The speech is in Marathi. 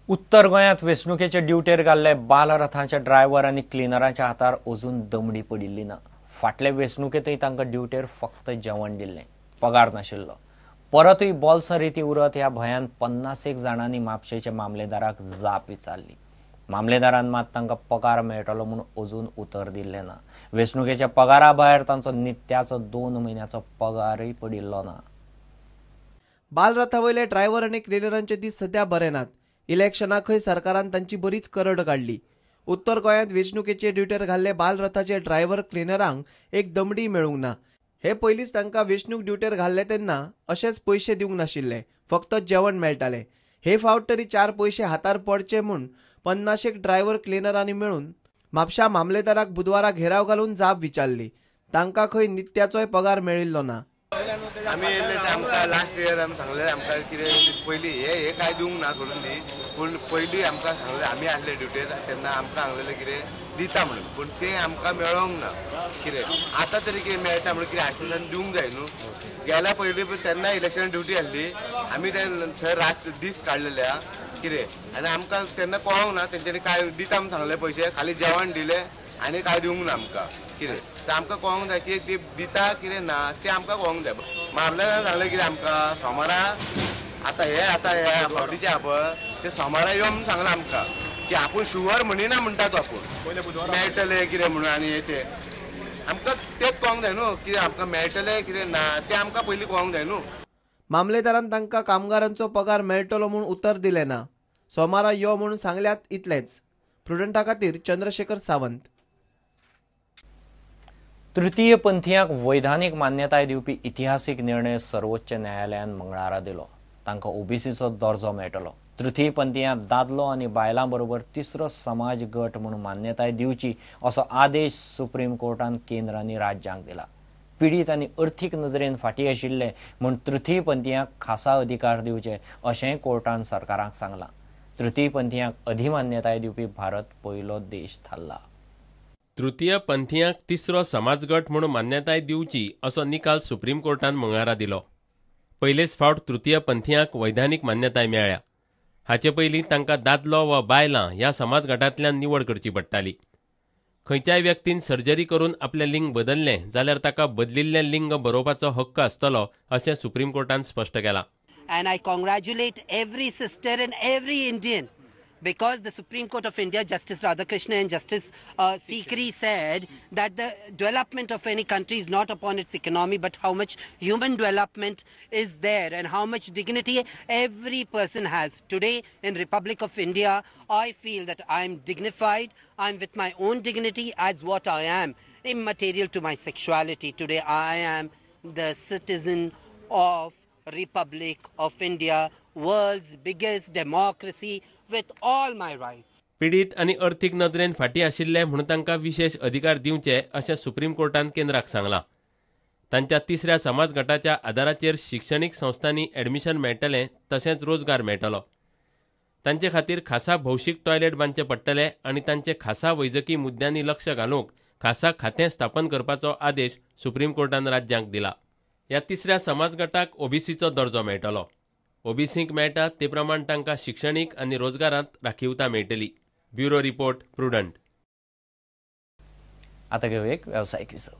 उत्तर गोंयांत वेंचणुकेचे ड्युटेर घाल्ले बालरथांच्या ड्रायव्हर आनी क्लिनरांच्या हातार अजून दमडी पडिल्ली ना। फाटले वेंचणुकेंतय तांकां ड्युटेर फक्त जेवण दिल्लें, पगार नाशिल्लो। परतूय बोल्सां रिती उरत ह्या भंयान 51 जाणांनी म्हापशेच्या मामलेदाराक जाप विचारली। मामलेदारान मात तांकां पगार मेळटलो म्हूण अजून उतर दिल्लें ना। वेंचणुकेच्या पगारा भायर तांचो नित्याचो 2 म्हयन्याचो पगारय पडिल्लो ना। बालरथा वयले ड्रायव्हर आनी क्लिनरांचे दीस सध्या बरे नात। इलेक्शनाकय सरकारान तांची बरीच करड काडली। उत्तर गोंयांत वेंचणुकेचे ड्युटेर घाल्ले बालरथाचे ड्रायव्हर क्लिनरांक एक दमडी मेळूंक ना। हे पयलींच तांकां वेंचणूक ड्युटेर घाल्ले तेन्ना अशेच पयशे दिवंक नाशिल्ले, फक्त जेवण मेळटाले। हे फावट तरी 4 पयशे हातार पडचे म्हूण 50 ड्रायव्हर क्लिनरांनी मेळून म्हापशा मामलेदाराक बुधवारा घेराव घालून जाप विचारली। तांकां खंय नित्याचोय पगार मेळिल्लो ना। आम्ही येयल्ले ते आमकां लास्ट इयर आमी सांगलें आमकां कितें पयलीं हे कांय दिवंक ना सोडून दी, पूण पयलीं आमकां सांगलें आमी आसले ड्युटेर तेन्ना आमकां सांगलेलें कितें दिता म्हणून, पूण तें आमकां मेळोंक ना। कितें आतां तरी कितें मेळटा म्हणून कितें आश्वासन दिवंक जाय न्हू। गेल्या पयलीं तेन्ना इलेक्शन ड्युटी आसली, आमी थंय रात दीस काडलेले आहा कितें, आनी आमकां तेन्ना कळोंक ना तेंच्यांनी काय दिता म्हूण सांगले पयशे, खाली जेवण दिलें आनी काय दिवंक ना आमकां कितें। तर आमकां कळोंक जाय की ती दिता कितें ना तें आमकां कळोंक जाय। मामलेदारान सांगलें कितें आमकां सोमारा आतां हे फावटीचे आहा पळय ते सोमारा यो म्हूण सांगलां आमकां, की आपूण शुवर म्हणिना म्हणटा तो आपूण मेळटले कितें म्हणून। आनी हे ते आमकां तेंच कळोंक जाय न्हू, कितें आमकां मेळटलें कितें ना तें आमकां पयलीं कळोंक जाय न्हू। मामलेदारान तांकां कामगारांचो पगार मेळटलो म्हूण उतर दिलें ना। सोमारा यो म्हणून सांगल्यात इतलेंच। प्रुडंटा खातीर चंद्रशेखर सावंत। तृतीय पंथीयांक वैधानीक मान्यताय दिवपी इतिहासीक निर्णय सर्वोच्च न्यायालयान मंगळारा दिलो। तांकां ओबीसीचो दर्जो मेळटलो। तृतीय पंथीयांक दादलो आनी बायलां बरोबर तिसरो समाज गट म्हणून मान्यताय दिवची असो आदेश सुप्रीम कोर्टान केंद्र आनी राज्यांक दिला। पीडित आनी अर्थीक नजरेन फाटीं आशिल्ले म्हूण तृतीय पंथीयांक खासा अधिकार दिवचे अशेंय कोर्टान सरकाराक सांगलां। तृतीय पंथीयांक अधिमान्यताय दिवपी भारत पयलो देश थारला। तृतीय पंथीयांक तिसरो समाजगट म्हणून मान्यताय दिवची असो निकाल सुप्रीम कोर्टान मंगळारा दिलो। पयलेच फावट तृतीय पंथीयांक वैधानीक मान्यताय मेळ्ळ्या। हाचे पयलीं तांकां दादलो वा बायलां ह्या समाजगटांतल्यान निवड करची पडटाली। खंयच्याय व्यक्तीन सर्जरी करून आपलें लिंग बदल्लें जाल्यार ताका बदलिल्लें लिंग बरोवपाचो हक्क आसतलो अशें सुप्रीम कोर्टान स्पश्ट केलां। And I congratulate every sister and every Indian, because the Supreme Court of India, Justice Radhakrishna and Justice Sikri said that the development of any country is not upon its economy but how much human development is there and how much dignity every person has. Today in Republic of India, I feel that I am dignified, I am with my own dignity as what I am, immaterial to my sexuality. Today I am the citizen of Republic of India, world's biggest democracy, with all my rights. पीडित आनी अर्थीक नदरेन फाटीं आशिल्ले म्हूण तांकां विशेष अधिकार दिवचे अशें सुप्रीम कोर्टान केंद्राक सांगलां। तांच्या तिसऱ्या समाज गटाच्या आदाराचेर शिक्षणीक संस्थांनी एडमिशन मेळटलें तशेंच रोजगार मेळटलो। तांचे खातीर खासा भौशीक टॉयलेट बांदचे पडटले आनी तांचे खासा वैजकी मुद्द्यांनी लक्ष घालूंक खासा खातें स्थापन करपाचो आदेश सुप्रीम कोर्टान राज्यांक दिला। ह्या तिसऱ्या समाज गटाक ओबीसीचो दर्जो मेळटलो। ओबीसींक मेळटा ते प्रमाण तांकां शिक्षणीक आनी रोजगारांत राखीवता मेळटली। Bureau report, prudent. आता घेऊ एक व्यावसायिक विसव।